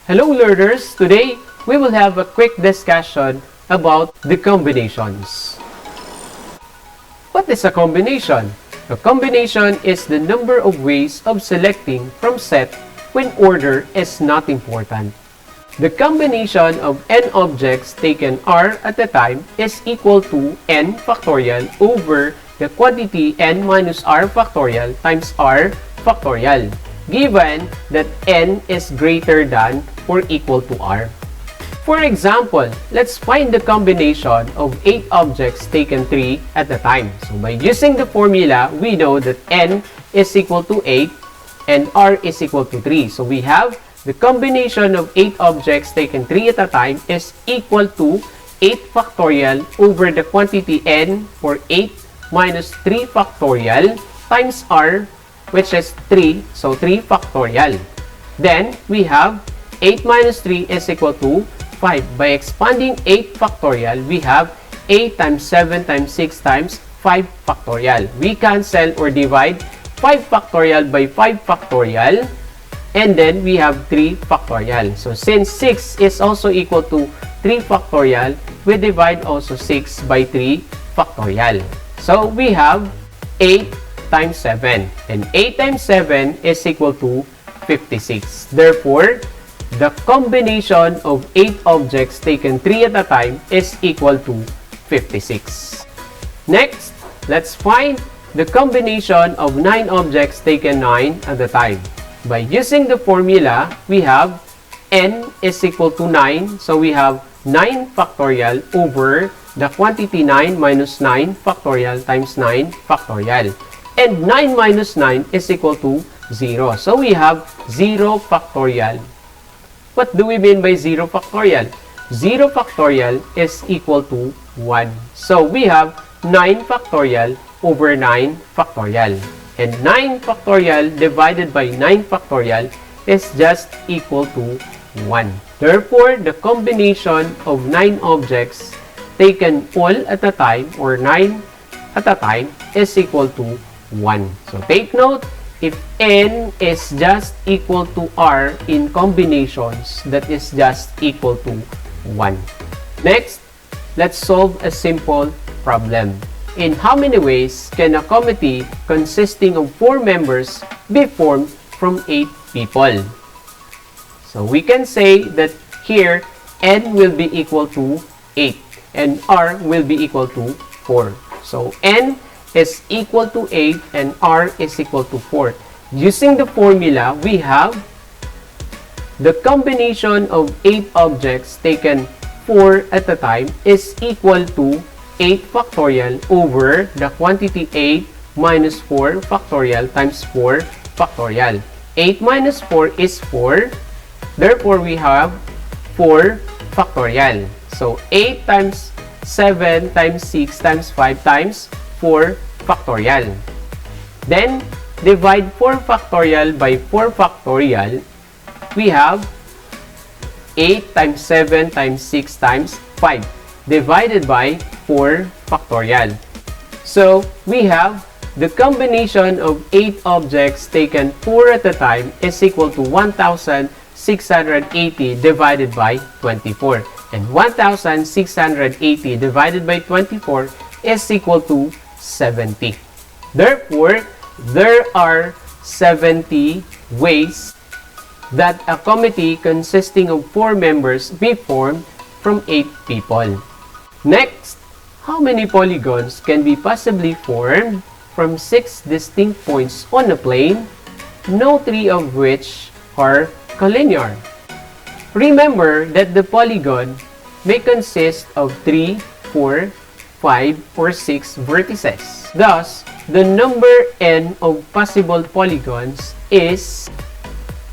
Hello learners! Today, we will have a quick discussion about the combinations. What is a combination? A combination is the number of ways of selecting from set when order is not important. The combination of n objects taken r at a time is equal to n factorial over the quantity n minus r factorial times r factorial, given that n is greater than or equal to r. For example, let's find the combination of 8 objects taken 3 at a time. So by using the formula, we know that n is equal to 8 and r is equal to 3. So we have the combination of 8 objects taken 3 at a time is equal to 8 factorial over the quantity n for 8 minus 3 factorial times r, which is 3, so 3 factorial. Then we have 8 minus 3 is equal to 5. By expanding 8 factorial, we have 8 times 7 times 6 times 5 factorial. We cancel or divide 5 factorial by 5 factorial, and then we have 3 factorial. So since 6 is also equal to 3 factorial, we divide also 6 by 3 factorial. So we have 8 times 7, and 8 times 7 is equal to 56. Therefore, the combination of 8 objects taken 3 at a time is equal to 56. Next, let's find the combination of 9 objects taken 9 at a time. By using the formula, we have n is equal to 9. So we have 9 factorial over the quantity 9 minus 9 factorial times 9 factorial. And 9 minus 9 is equal to 0. So we have 0 factorial. What do we mean by 0 factorial? 0 factorial is equal to 1. So we have 9 factorial over 9 factorial. And 9 factorial divided by 9 factorial is just equal to 1. Therefore, the combination of 9 objects taken all at a time or 9 at a time is equal to 1. So take note, if n is just equal to r in combinations, that is just equal to 1. Next, let's solve a simple problem. In how many ways can a committee consisting of 4 members be formed from 8 people? So we can say that here n will be equal to 8 and r will be equal to 4. So n is equal to 8 and r is equal to 4. Using the formula, we have the combination of 8 objects taken 4 at a time is equal to 8 factorial over the quantity 8 minus 4 factorial times 4 factorial. 8 minus 4 is 4. Therefore, we have 4 factorial. So 8 times 7 times 6 times 5 times 4 factorial. Then, divide 4 factorial by 4 factorial. We have 8 times 7 times 6 times 5 divided by 4 factorial. So, we have the combination of 8 objects taken 4 at a time is equal to 1,680 divided by 24. And 1,680 divided by 24 is equal to 70. Therefore, there are 70 ways that a committee consisting of 4 members be formed from 8 people. Next, how many polygons can be possibly formed from 6 distinct points on a plane, no 3 of which are collinear? Remember that the polygon may consist of 3, 4, 5, or 6 vertices. Thus, the number n of possible polygons is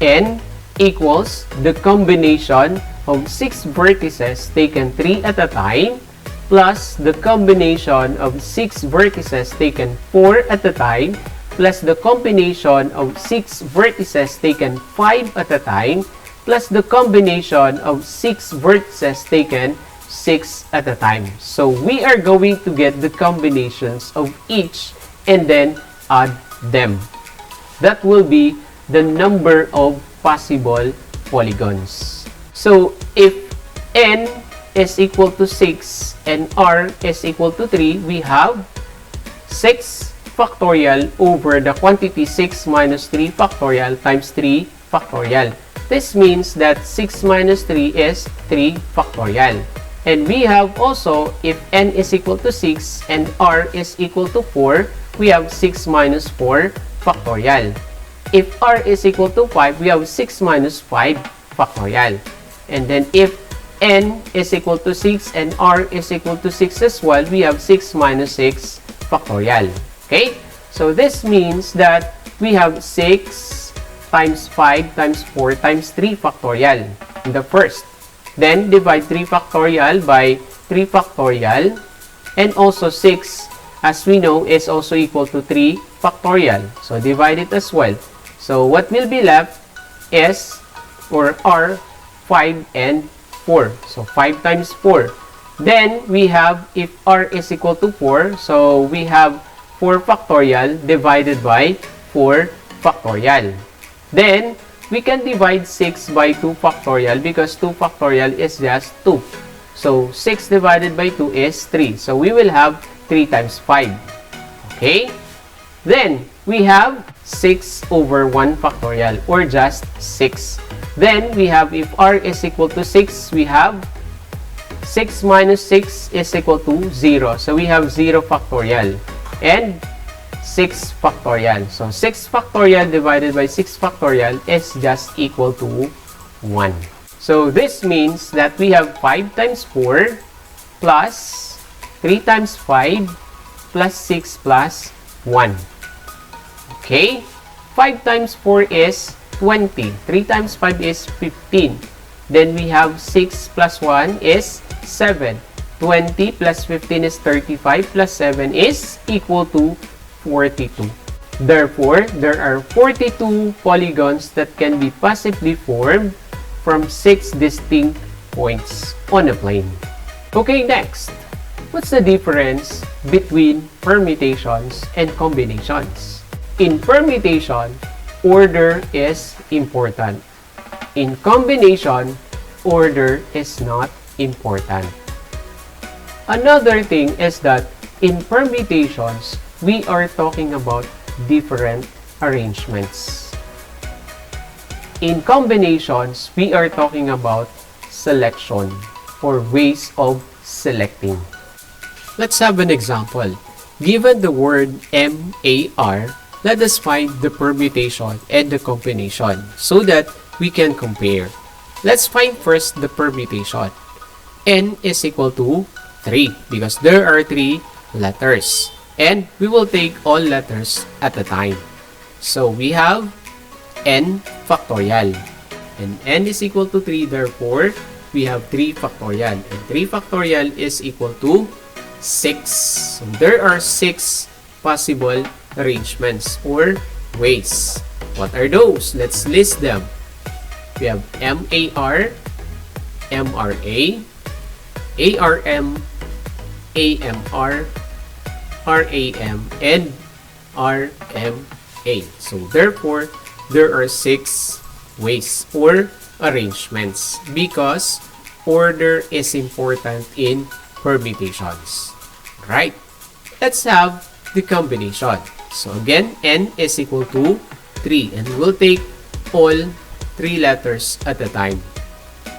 n equals the combination of 6 vertices taken 3 at a time plus the combination of 6 vertices taken 4 at a time plus the combination of 6 vertices taken 5 at a time plus the combination of 6 vertices taken 6 at a time. So we are going to get the combinations of each and then add them. That will be the number of possible polygons. So if n is equal to 6 and r is equal to 3, we have 6 factorial over the quantity 6 minus 3 factorial times 3 factorial. This means that 6 minus 3 is 3 factorial. And we have also, if n is equal to 6 and r is equal to 4, we have 6 minus 4 factorial. If r is equal to 5, we have 6 minus 5 factorial. And then if n is equal to 6 and r is equal to 6 as well, we have 6 minus 6 factorial. Okay? So this means that we have 6 times 5 times 4 times 3 factorial in the first. Then divide 3 factorial by 3 factorial. And also 6, as we know, is also equal to 3 factorial. So divide it as well. So what will be left is, or are, 5 and 4. So 5 times 4. Then we have, if r is equal to 4, so we have 4 factorial divided by 4 factorial. Then we can divide 6 by 2 factorial because 2 factorial is just 2. So 6 divided by 2 is 3. So we will have 3 times 5. Okay? Then we have 6 over 1 factorial, or just 6. Then we have, if r is equal to 6, we have 6 minus 6 is equal to 0. So we have 0 factorial and 6 factorial. So 6 factorial divided by 6 factorial is just equal to 1. So this means that we have 5 times 4 plus 3 times 5 plus 6 plus 1. Okay? 5 times 4 is 20. 3 times 5 is 15. Then we have 6 plus 1 is 7. 20 plus 15 is 35 plus 7 is equal to 42. Therefore, there are 42 polygons that can be possibly formed from 6 distinct points on a plane. Okay, next. What's the difference between permutations and combinations? In permutation, order is important. In combination, order is not important. Another thing is that in permutations, we are talking about different arrangements. In combinations, we are talking about selection or ways of selecting. Let's have an example. Given the word MAR, let us find the permutation and the combination so that we can compare. Let's find first the permutation. N is equal to 3 because there are 3 letters. And we will take all letters at a time. So we have n factorial. And n is equal to 3, therefore, we have 3 factorial. And 3 factorial is equal to 6. So there are 6 possible arrangements or ways. What are those? Let's list them. We have MAR, MRA, ARM, AMR, RAM, and RMA. So therefore, there are 6 ways or arrangements because order is important in permutations. Right? Let's have the combination. So again, n is equal to 3 and we'll take all 3 letters at a time.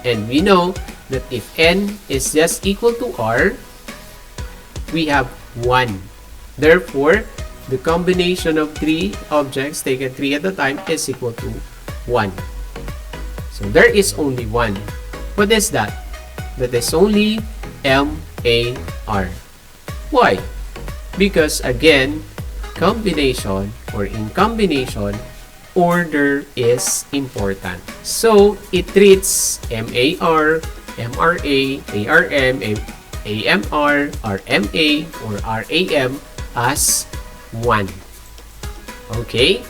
And we know that if n is just equal to r, we have 1. Therefore, the combination of 3 objects taken 3 at a time is equal to 1. So there is only 1. What is that? That is only MAR. Why? Because again, combination or in combination, order is important. So it treats MAR, MRA, ARM, AMR, RMA, or RAM as 1. Okay?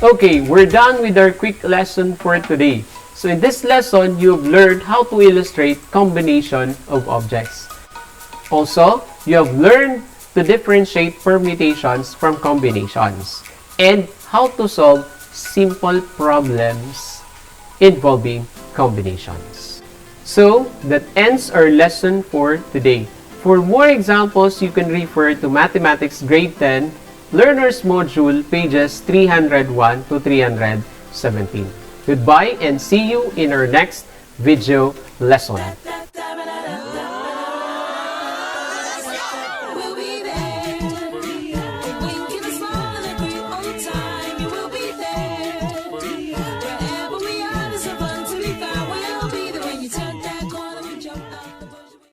Okay, we're done with our quick lesson for today. So in this lesson, you've learned how to illustrate combination of objects. Also, you have learned to differentiate permutations from combinations and how to solve simple problems involving combinations. So, that ends our lesson for today. For more examples, you can refer to Mathematics Grade 10, Learners Module, pages 301 to 317. Goodbye and see you in our next video lesson.